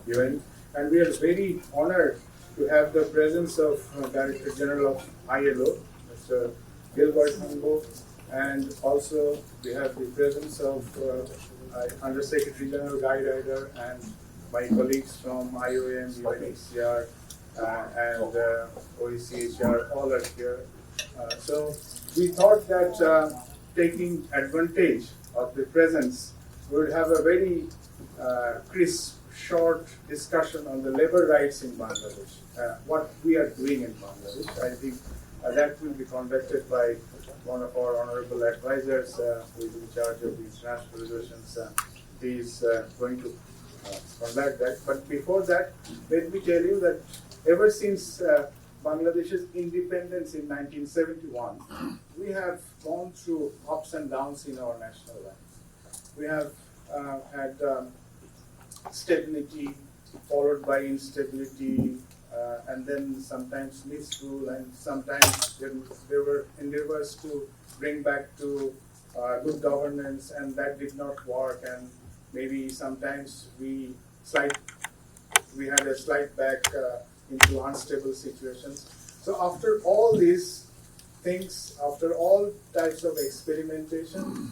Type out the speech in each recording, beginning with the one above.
event. And we are very honored to have the presence of Director General of ILO, Mr. Gilbert Humbo, and also we have the presence of Under Secretary General Guy Ryder and my colleagues from IOM, UNHCR, and OECHR, all are here. So we thought that taking advantage of the presence, we would have a very crisp, short discussion on the labor rights in Bangladesh, what we are doing in Bangladesh. I think that will be conducted by one of our honorable advisors who is in charge of the international relations. He is going to conduct that. But before that, let me tell you that ever since Bangladesh's independence in 1971, we have gone through ups and downs in our national life. We have had stability followed by instability, and then sometimes misrule, and sometimes there were endeavors to bring back to good governance, and that did not work, and maybe sometimes we had a slide back into unstable situations. So after all these things, after all types of experimentation,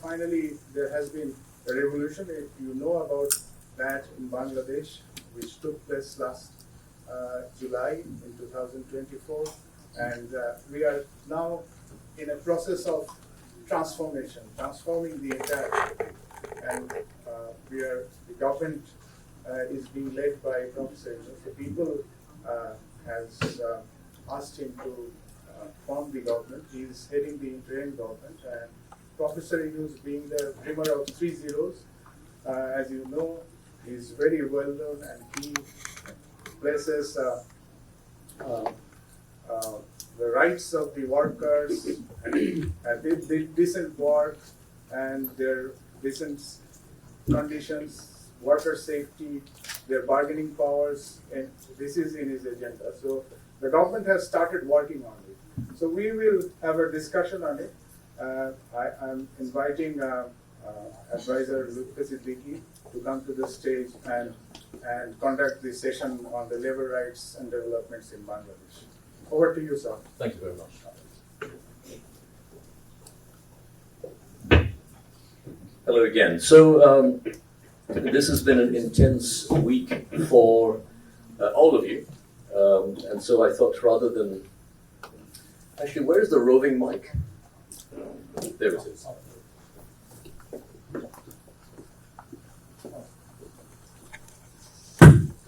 finally there has been a revolution, if you know about that, in Bangladesh, which took place last July in 2024, and we are now in a process of transformation, transforming the entire country. And the government is being led by Professor Yunus. The people has asked him to form the government. He is heading the interim government, and Professor Yunus, being the dreamer of 3 zeros, as you know, is very well known, and he places the rights of the workers, and decent work, and their decent conditions, worker safety, their bargaining powers, and this is in his agenda. So the government has started working on it. So we will have a discussion on it. I'm inviting Adviser Professor Muhammad to come to the stage and conduct the session on the labor rights and developments in Bangladesh. Over to you, sir. Thank you very much. Hello again. So this has been an intense week for all of you, and so I thought rather than actually, where's the roving mic? There it is.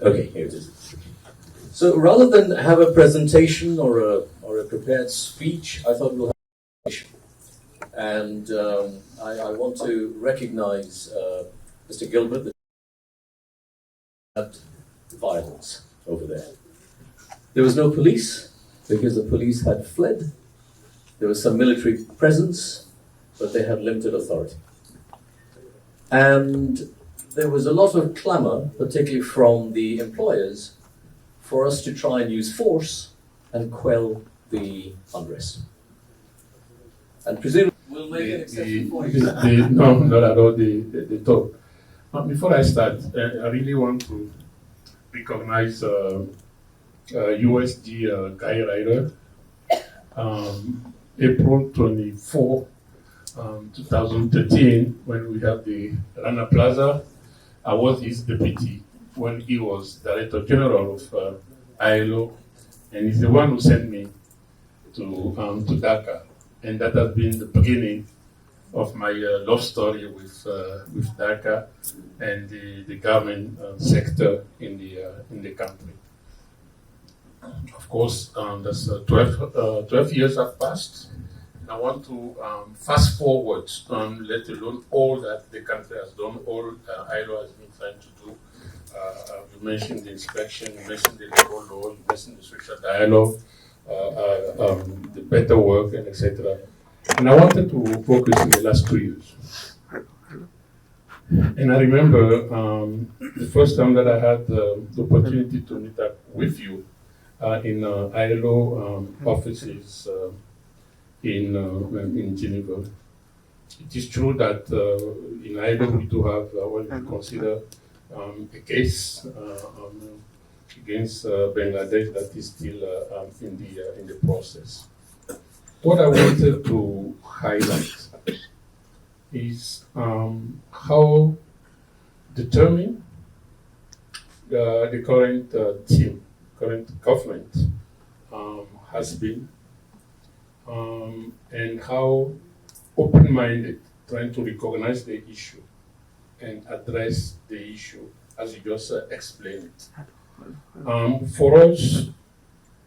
Okay, here it is. So rather than have a presentation or a prepared speech, I thought we'll have a presentation. And I want to recognize Mr. Gilbert, that had violence over there. There was no police because the police had fled. There was some military presence, but they had limited authority. And there was a lot of clamor, particularly from the employers, for us to try and use force and quell the unrest. And presumably we'll make an exception for you. No, not at all the talk. Before I start, I really want to recognize USD Guy Ryder. April 24, 2013, when we had the Rana Plaza, I was his deputy when he was Director General of ILO, and he's the one who sent me to Dhaka, and that has been the beginning of my love story with Dhaka and the government sector in the country. Of course, that's 12 years have passed. I want to fast forward, let alone all that the country has done, all ILO has been trying to do. You mentioned the inspection, you mentioned the labor law, you mentioned the social dialogue, the better work, and etc. And I wanted to focus in the last 2 years. And I remember the first time that I had the opportunity to meet up with you in ILO offices in Geneva. It is true that in ILO we do have what we consider a case against Bangladesh that is still in the process. What I wanted to highlight is how determined the current current government has been, and how open-minded, trying to recognize the issue and address the issue as you just explained it. For us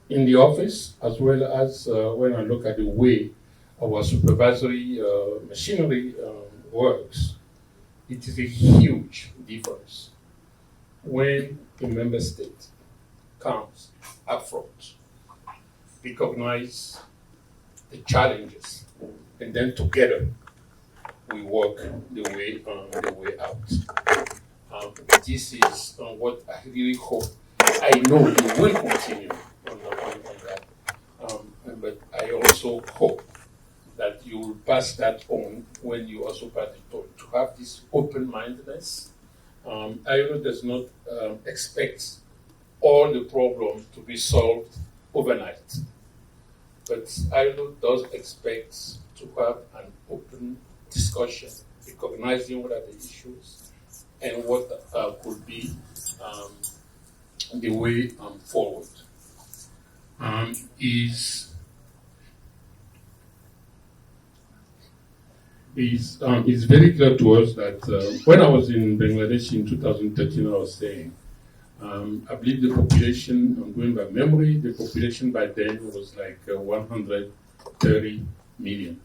in the office, as well as when I look at the way our supervisory machinery works, it is a huge difference when a member state comes up front, recognize the challenges, and then together we work the way out. This is what I really hope. I know we will continue on that, but I also hope that you will pass that on when you also pass it on, to have this open-mindedness. ILO does not expect all the problems to be solved overnight, but ILO does expect to have an open discussion, recognizing what are the issues and what could be the way forward. It's very clear to us that when I was in Bangladesh in 2013, I was saying, I believe the population, I'm going by memory, the population by then was like 130 million.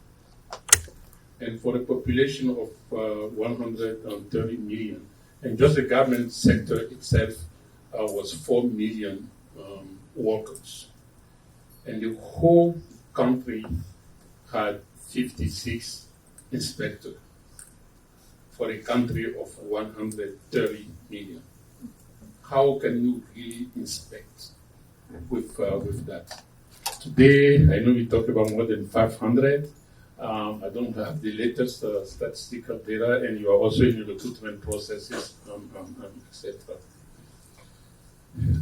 And for a population of 130 million, and just the government sector itself was 4 million workers. And the whole country had 56 inspectors for a country of 130 million. How can you really inspect with that? Today, I know we talk about more than 500. I don't have the latest statistical data, and you are also in the recruitment processes, etc.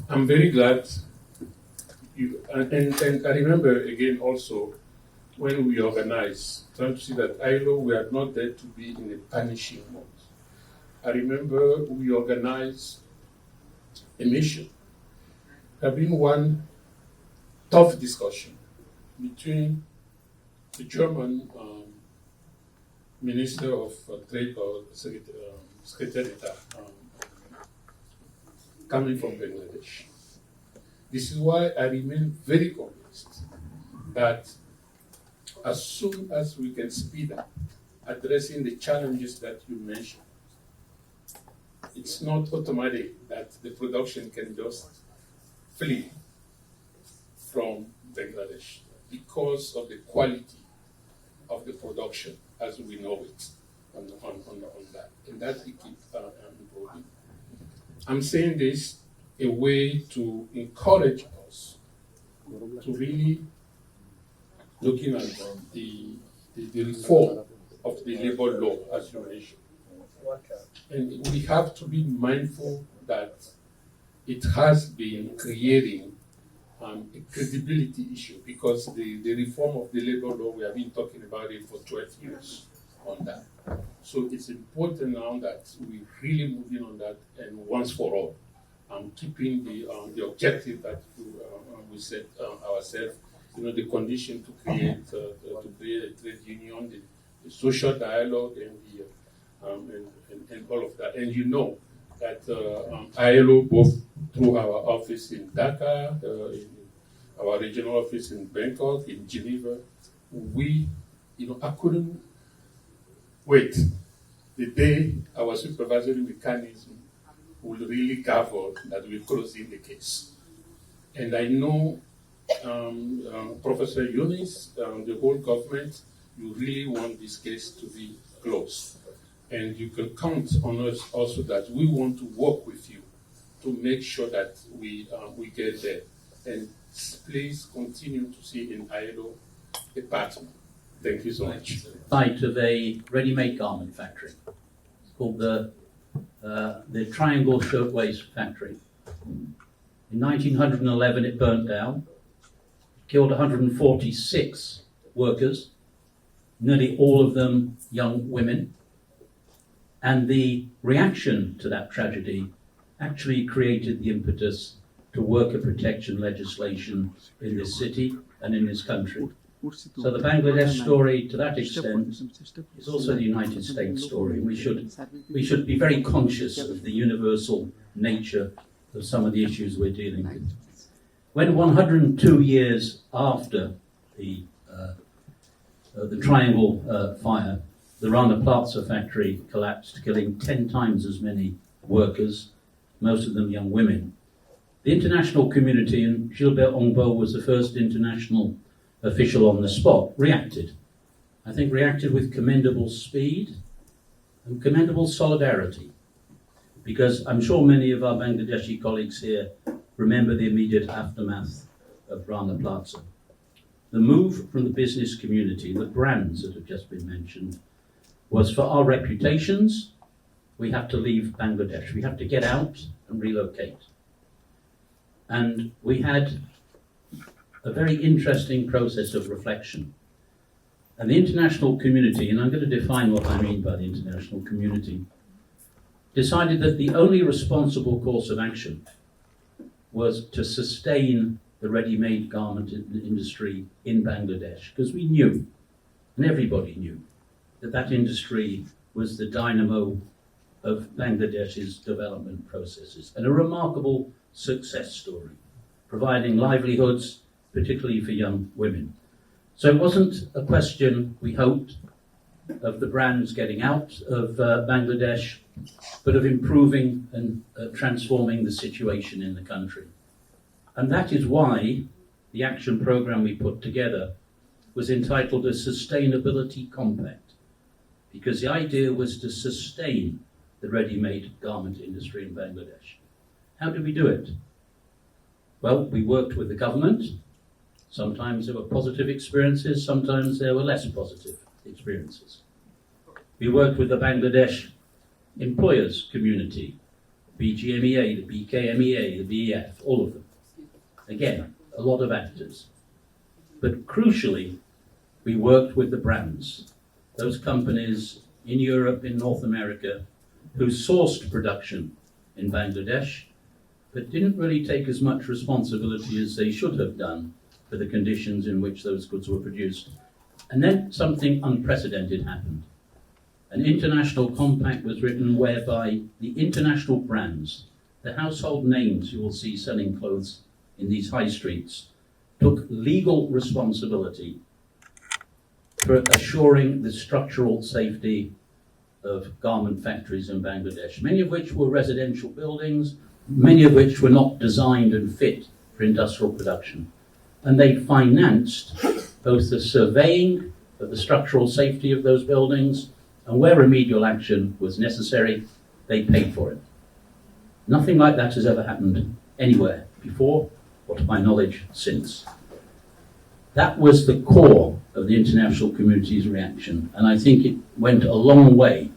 I'm very glad you, and I remember again also when we organized, trying to see that ILO, we are not there to be in a punishing mode. I remember we organized a mission. There have been one tough discussion between the German Minister of Trade or Secretary d'Etat coming from Bangladesh. This is why I remain very convinced that as soon as we can speed up addressing the challenges that you mentioned, it's not automatic that the production can just flee from Bangladesh because of the quality of the production as we know it on that. And that we keep improving. I'm saying this a way to encourage us to really looking at the reform of the labor law as you mentioned. And we have to be mindful that it has been creating a credibility issue because the reform of the labor law, we have been talking about it for 12 years on that. So it's important now that we really move in on that and once for all, keeping the objective that we set ourselves, the condition to create a trade union, the social dialogue, and all of that. And you know that ILO, both through our office in Dhaka, in our regional office in Bangkok, in Geneva, I couldn't wait the day our supervisory mechanism will really cover that we're closing the case. And I know Professor Yunus, the whole government, you really want this case to be closed. And you can count on us also that we want to work with you to make sure that we get there. And please continue to see in ILO a partner. Thank you so much. Site of a ready-made garment factory called the the Triangle Shirtwaist Factory. In 1911, it burnt down, killed 146 workers, nearly all of them young women. And the reaction to that tragedy actually created the impetus to worker protection legislation in this city and in this country. So the Bangladesh story, to that extent, is also the United States story. We should be very conscious of the universal nature of some of the issues we're dealing with. When 102 years after the Triangle fire, the Rana Plaza factory collapsed, killing 10 times as many workers, most of them young women, the international community, and Gilbert Ongbo was the first international official on the spot, reacted. I think reacted with commendable speed and commendable solidarity, because I'm sure many of our Bangladeshi colleagues here remember the immediate aftermath of Rana Plaza. The move from the business community, the brands that have just been mentioned, was for our reputations. We have to leave Bangladesh. We have to get out and relocate. And we had a very interesting process of reflection. And the international community, and I'm going to define what I mean by the international community, decided that the only responsible course of action was to sustain the ready-made garment industry in Bangladesh, because we knew, and everybody knew, that that industry was the dynamo of Bangladesh's development processes, and a remarkable success story, providing livelihoods, particularly for young women. So it wasn't a question, we hoped, of the brands getting out of Bangladesh, but of improving and transforming the situation in the country. And that is why the action program we put together was entitled a Sustainability Compact, because the idea was to sustain the ready-made garment industry in Bangladesh. How did we do it? Well, we worked with the government. Sometimes there were positive experiences, sometimes there were less positive experiences. We worked with the Bangladesh employers community, BGMEA, the BKMEA, the BEF, all of them. Again, a lot of actors. But crucially, we worked with the brands, those companies in Europe, in North America, who sourced production in Bangladesh, but didn't really take as much responsibility as they should have done for the conditions in which those goods were produced. And then something unprecedented happened. An international compact was written whereby the international brands, the household names you will see selling clothes in these high streets, took legal responsibility for assuring the structural safety of garment factories in Bangladesh, many of which were residential buildings, many of which were not designed and fit for industrial production. And they financed both the surveying of the structural safety of those buildings, and where remedial action was necessary, they paid for it. Nothing like that has ever happened anywhere before, or to my knowledge, since. That was the core of the international community's reaction, and I think it went a long way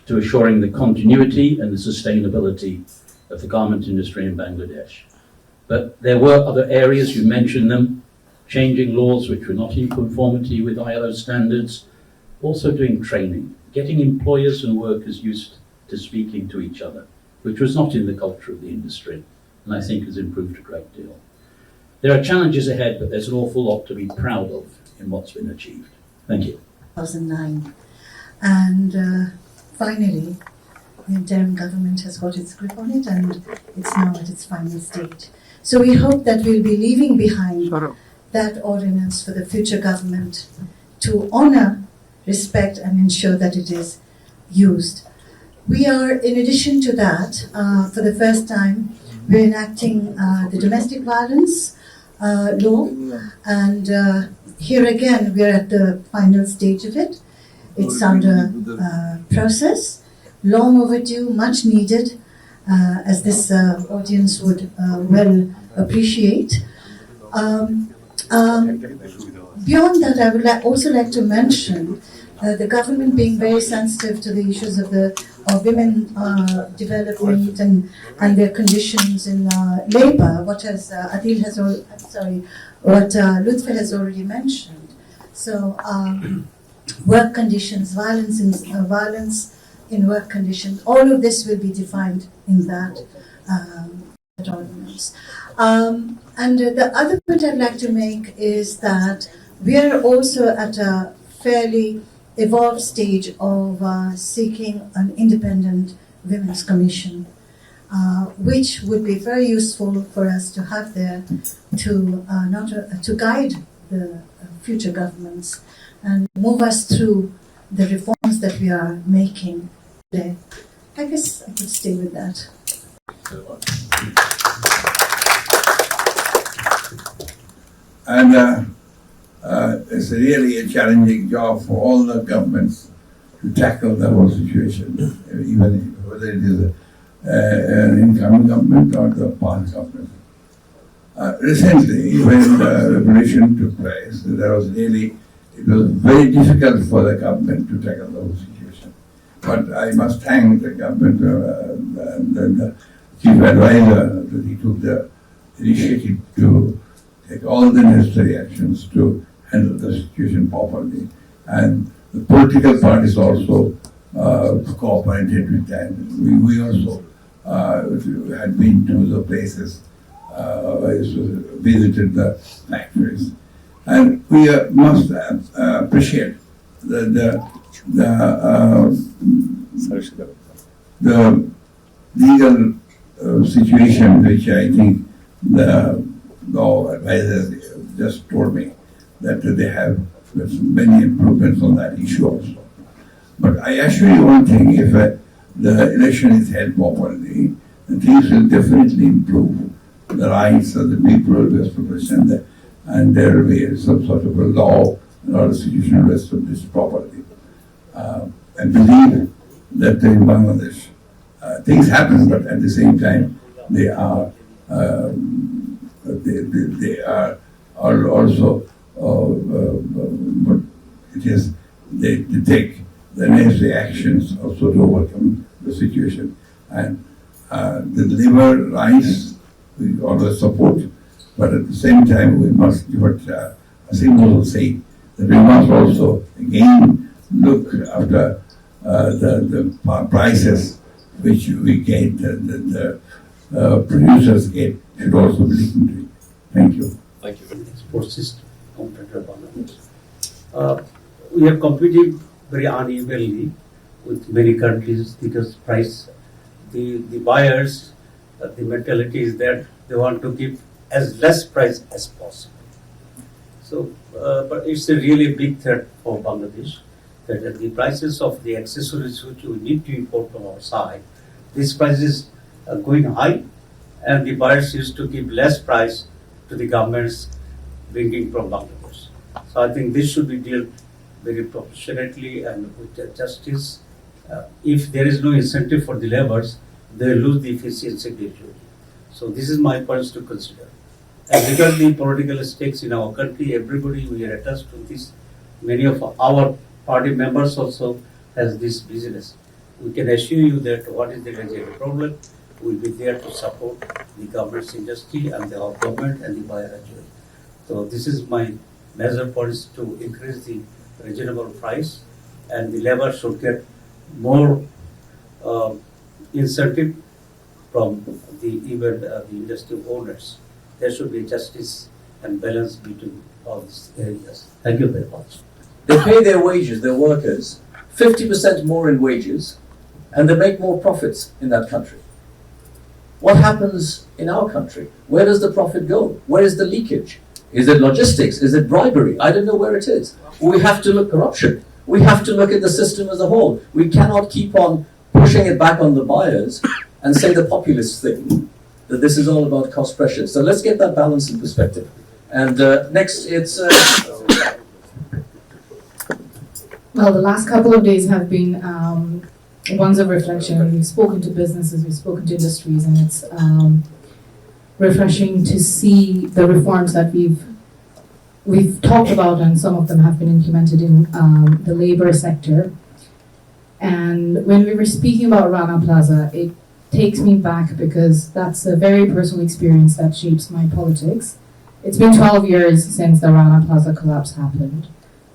to assuring the continuity and the sustainability of the garment industry in Bangladesh. But there were other areas, you mentioned them, changing laws which were not in conformity with ILO standards, also doing training, getting employers and workers used to speaking to each other, which was not in the culture of the industry, and I think has improved a great deal. There are challenges ahead, but there's an awful lot to be proud of in what's been achieved. Thank you. 2009. And finally, the interim government has got its grip on it, and it's now at its final stage. So we hope that we'll be leaving behind that ordinance for the future government to honor, respect, and ensure that it is used. We are, in addition to that, for the first time, we're enacting the domestic violence law, and here again, we're at the final stage of it. It's under process, long overdue, much needed, as this audience would well appreciate. Beyond that, I would also like to mention the government being very sensitive to the issues of women development and their conditions in labor, what Lutfi has already mentioned. So work conditions, violence in work conditions, all of this will be defined in that ordinance. And the other point I'd like to make is that we are also at a fairly evolved stage of seeking an independent women's commission, which would be very useful for us to have there to guide the future governments and move us through the reforms that we are making today. I guess I could stay with that. And it's really a challenging job for all the governments to tackle the whole situation, even whether it is an incoming government or the past government. Recently, when the revolution took place, it was very difficult for the government to tackle the whole situation. But I must thank the government and the chief advisor that he took the initiative to take all the necessary actions to handle the situation properly. And the political parties also cooperated with that. We also had been to the places, visited the factories. And we must appreciate the legal situation, which I think the law advisors just told me that they have many improvements on that issue also. But I assure you one thing, if the election is held properly, things will definitely improve. The rights of the people will be established, and there will be some sort of a law or institution will establish properly. I believe that in Bangladesh, things happen, but at the same time, they are also they take the necessary actions also to overcome the situation and deliver rights we always support, but at the same time we must give it a symbol say that we must also again look after the prices which we get, the producers get, should also be listened to. Thank you. Thank you. Export system compared to Bangladesh. We are competing very unevenly with many countries because the buyers, the mentality is that they want to give as less price as possible. So, but it's a really big threat for Bangladesh that the prices of the accessories which we need to import from our side, these prices are going high, and the buyers used to give less price to the governments bringing from Bangladesh. So I think this should be dealt very proportionately and with justice. If there is no incentive for the laborers, they lose the efficiency gradually. So this is my points to consider. And because the political stakes in our country, everybody we are attached to this. Many of our party members also has this business. We can assure you that what is the legitimate problem, we'll be there to support the government's industry and our government and the buyer as well. So this is my major points to increase the reasonable price, and the labor should get more incentive from the industry owners. There should be justice and balance between all these areas. Thank you very much. They pay their wages, their workers, 50% more in wages, and they make more profits in that country. What happens in our country? Where does the profit go? Where is the leakage? Is it logistics? Is it bribery? I don't know where it is. We have to look at corruption. We have to look at the system as a whole. We cannot keep on pushing it back on the buyers and say the populist thing, that this is all about cost pressure. So let's get that balance in perspective. And next, it's... Well, the last couple of days have been ones of reflection. We've spoken to businesses, we've spoken to industries, and it's refreshing to see the reforms that we've we've talked about, and some of them have been implemented in the labor sector. And when we were speaking about Rana Plaza, it takes me back because that's a very personal experience that shapes my politics. It's been 12 years since the Rana Plaza collapse happened.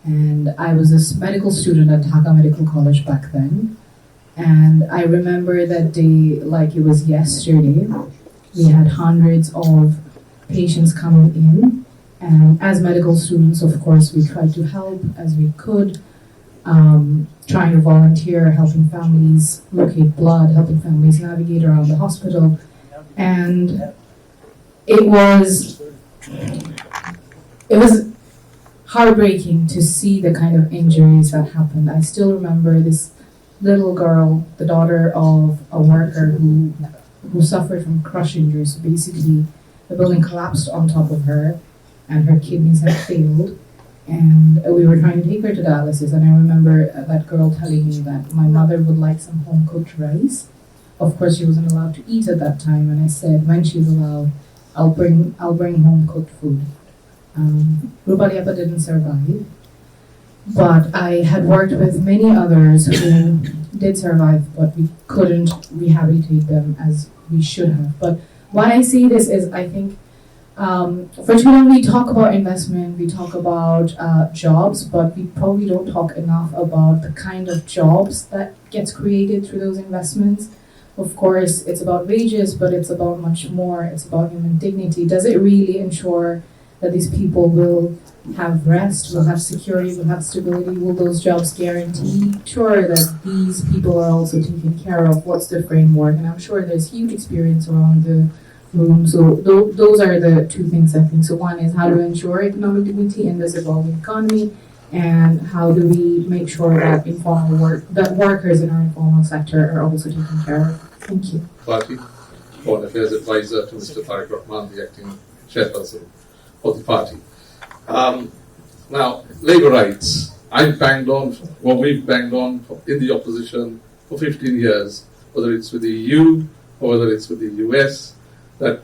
And I was a medical student at Dhaka Medical College back then. And I remember that day like it was yesterday. We had hundreds of patients coming in. And as medical students, of course, we tried to help as we could, trying to volunteer, helping families locate blood, helping families navigate around the hospital. And it was heartbreaking to see the kind of injuries that happened. I still remember this little girl, the daughter of a worker who suffered from crush injuries. So basically, the building collapsed on top of her, and her kidneys had failed. And we were trying to take her to dialysis, and I remember that girl telling me that my mother would like some home-cooked rice. Of course, she wasn't allowed to eat at that time, and I said, when she's allowed, I'll bring home-cooked food. Rupaliappa didn't survive, but I had worked with many others who did survive, but we couldn't rehabilitate them as we should have. But why I say this is, I think, for too long we talk about investment, we talk about jobs, but we probably don't talk enough about the kind of jobs that gets created through those investments. Of course, it's about wages, but it's about much more. It's about human dignity. Does it really ensure that these people will have rest, will have security, will have stability? Will those jobs guarantee sure that these people are also taken care of? What's the framework? And I'm sure there's huge experience around the room. So those are the two things I think. So one is how to ensure economic dignity in this evolving economy, and how do we make sure that that workers in our informal sector are also taken care of. Thank you. Party, Foreign Affairs Advisor to Mr. Tariq Rahman, the acting chairperson of the party. Now, labour rights. We've banged on in the opposition for 15 years, whether it's with the EU or whether it's with the US, that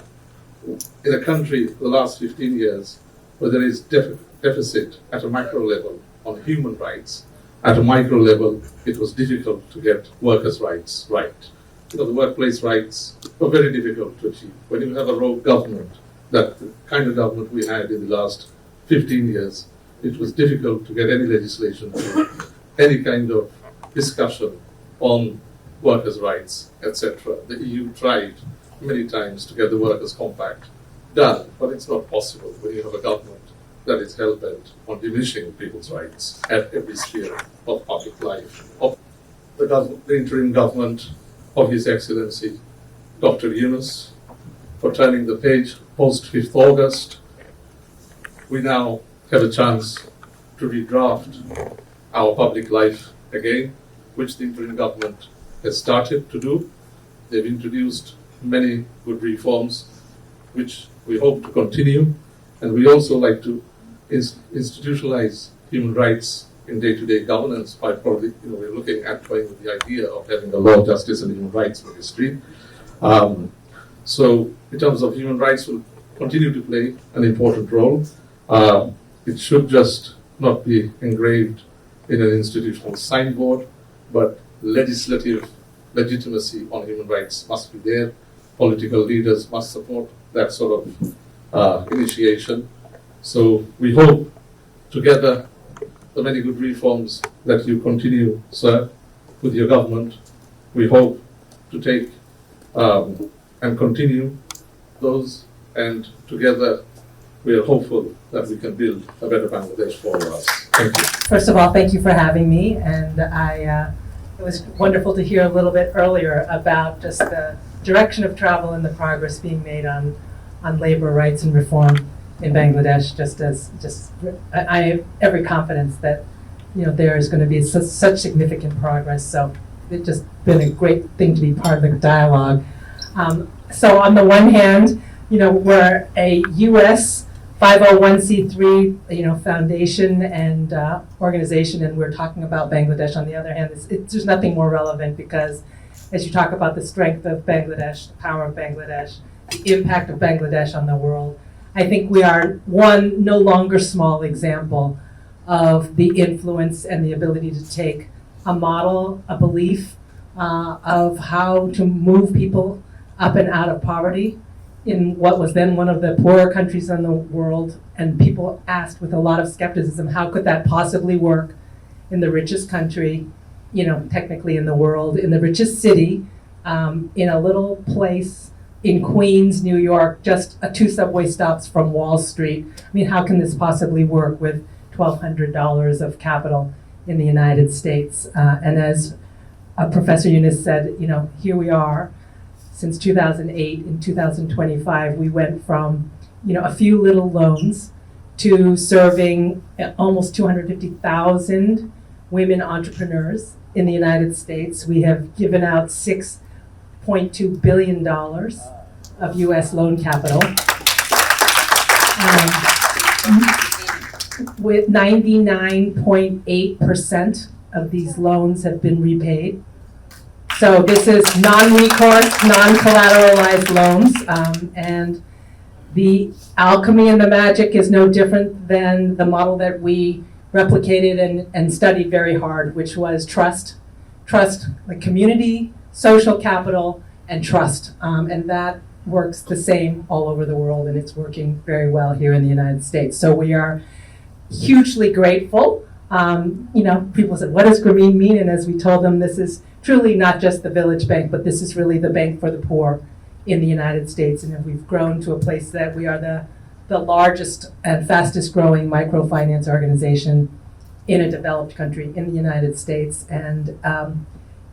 in a country for the last 15 years where there is deficit at a macro level on human rights, at a micro level it was difficult to get workers' rights right. The workplace rights were very difficult to achieve. When you have a rogue government, that kind of government we had in the last 15 years, it was difficult to get any legislation through, any kind of discussion on workers' rights, etc. The EU tried many times to get the Workers' Compact done, but it's not possible when you have a government that is hell-bent on diminishing people's rights at every sphere of public life. Of the interim government of His Excellency Dr. Yunus for turning the page post 5th August. We now have a chance to redraft our public life again, which the interim government has started to do. They've introduced many good reforms, which we hope to continue, and we also like to institutionalize human rights in day-to-day governance by probably, we're looking at toying with the idea of having a law, justice, and human rights ministry. So in terms of human rights, will continue to play an important role. It should just not be engraved in an institutional signboard, but legislative legitimacy on human rights must be there. Political leaders must support that sort of initiation. So we hope together the many good reforms that you continue, sir, with your government, we hope to take and continue those, and together we are hopeful that we can build a better Bangladesh for us. Thank you. First of all, thank you for having me, and it was wonderful to hear a little bit earlier about just the direction of travel and the progress being made on labor rights and reform in Bangladesh. I have every confidence that there is going to be such significant progress. So it's just been a great thing to be part of the dialogue. So on the one hand, we're a U.S. 501c3 foundation and organization, and we're talking about Bangladesh. On the other hand, there's nothing more relevant, because as you talk about the strength of Bangladesh, the power of Bangladesh, the impact of Bangladesh on the world, I think we are one no longer small example of the influence and the ability to take a model, a belief of how to move people up and out of poverty in what was then one of the poorer countries in the world. And people asked with a lot of skepticism, how could that possibly work in the richest country, technically in the world, in the richest city, in a little place in Queens, New York, just 2 subway stops from Wall Street. I mean, how can this possibly work with $1,200 of capital in the United States? And as Professor Yunus said, here we are. Since 2008, in 2025, we went from a few little loans to serving almost 250,000 women entrepreneurs in the United States. We have given out $6.2 billion of U.S. loan capital, with 99.8% of these loans have been repaid. So this is non-recourse, non-collateralized loans, and the alchemy and the magic is no different than the model that we replicated and studied very hard, which was trust, the community, social capital, and trust. And that works the same all over the world, and it's working very well here in the United States. So we are hugely grateful. People said, what does Grameen mean? And as we told them, this is truly not just the Village Bank, but this is really the bank for the poor in the United States. And we've grown to a place that we are the largest and fastest growing microfinance organization in a developed country in the United States. And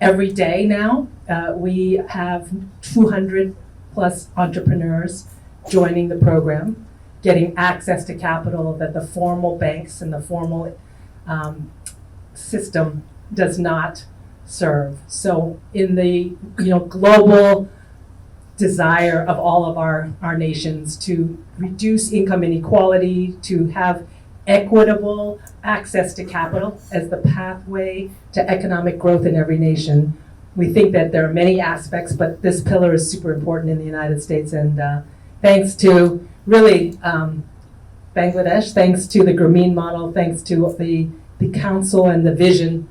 every day now, we have 200 plus entrepreneurs joining the program, getting access to capital that the formal banks and the formal system does not serve. So in the global desire of all of our nations to reduce income inequality, to have equitable access to capital as the pathway to economic growth in every nation, we think that there are many aspects, but this pillar is super important in the United States. And thanks to really Bangladesh, thanks to the Grameen model, thanks to the council and the vision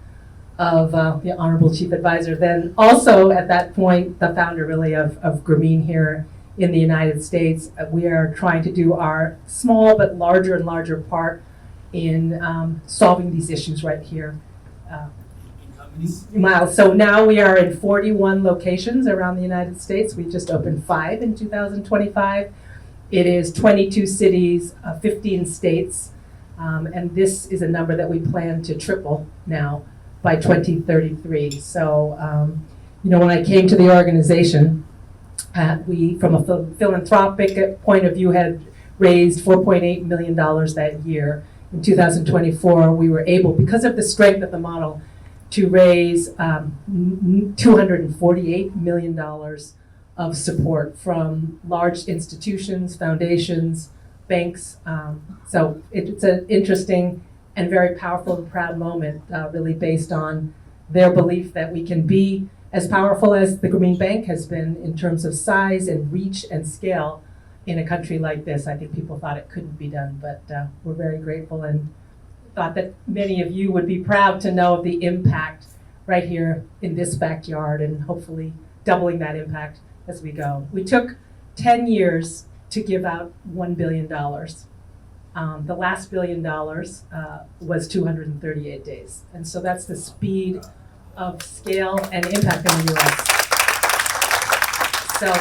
of the Honorable Chief Advisor, then also at that point, the founder really of Grameen here in the United States, we are trying to do our small but larger and larger part in solving these issues right here. Miles. So now we are in 41 locations around the United States. We just opened 5 in 2025. It is 22 cities, 15 states, and this is a number that we plan to triple now by 2033. So, when I came to the organization, we, from a philanthropic point of view, had raised $4.8 million that year. In 2024, we were able, because of the strength of the model, to raise $248 million of support from large institutions, foundations, banks. So it's an interesting and very powerful and proud moment, really based on their belief that we can be as powerful as the Grameen Bank has been in terms of size and reach and scale in a country like this. I think people thought it couldn't be done, but we're very grateful and thought that many of you would be proud to know of the impact right here in this backyard, and hopefully doubling that impact as we go. We took 10 years to give out $1 billion. The last $1 billion was 238 days. And so that's the speed of scale and impact in the US. So,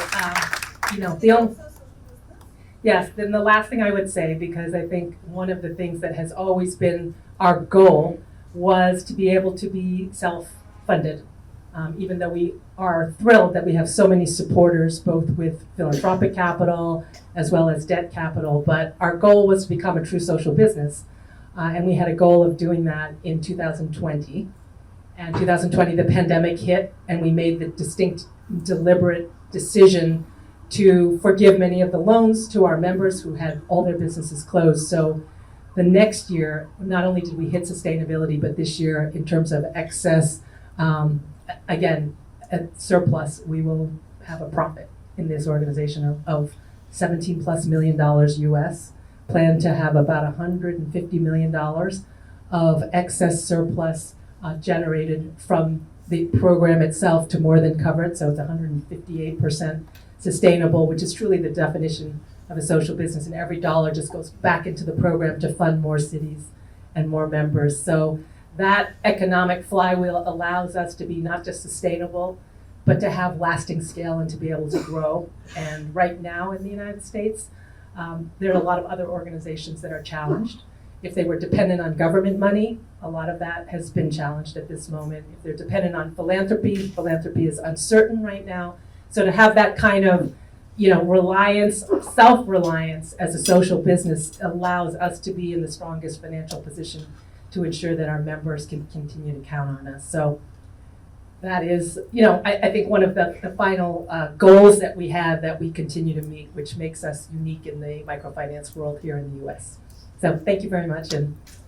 then the last thing I would say, because I think one of the things that has always been our goal was to be able to be self-funded, even though we are thrilled that we have so many supporters, both with philanthropic capital as well as debt capital. But our goal was to become a true social business, and we had a goal of doing that in 2020. And 2020, the pandemic hit, and we made the distinct, deliberate decision to forgive many of the loans to our members who had all their businesses closed. So the next year, not only did we hit sustainability, but this year, in terms of excess, again, at surplus, we will have a profit in this organization of 17 plus million dollars US, plan to have about $150 million of excess surplus generated from the program itself to more than cover it. So it's 158% sustainable, which is truly the definition of a social business. And every dollar just goes back into the program to fund more cities and more members. So that economic flywheel allows us to be not just sustainable, but to have lasting scale and to be able to grow. And right now in the United States, there are a lot of other organizations that are challenged. If they were dependent on government money, a lot of that has been challenged at this moment. If they're dependent on philanthropy, philanthropy is uncertain right now. So to have that kind of, reliance, self-reliance as a social business allows us to be in the strongest financial position to ensure that our members can continue to count on us. So that is, I think one of the final goals that we have that we continue to meet, which makes us unique in the microfinance world here in the U.S. So thank you very much, and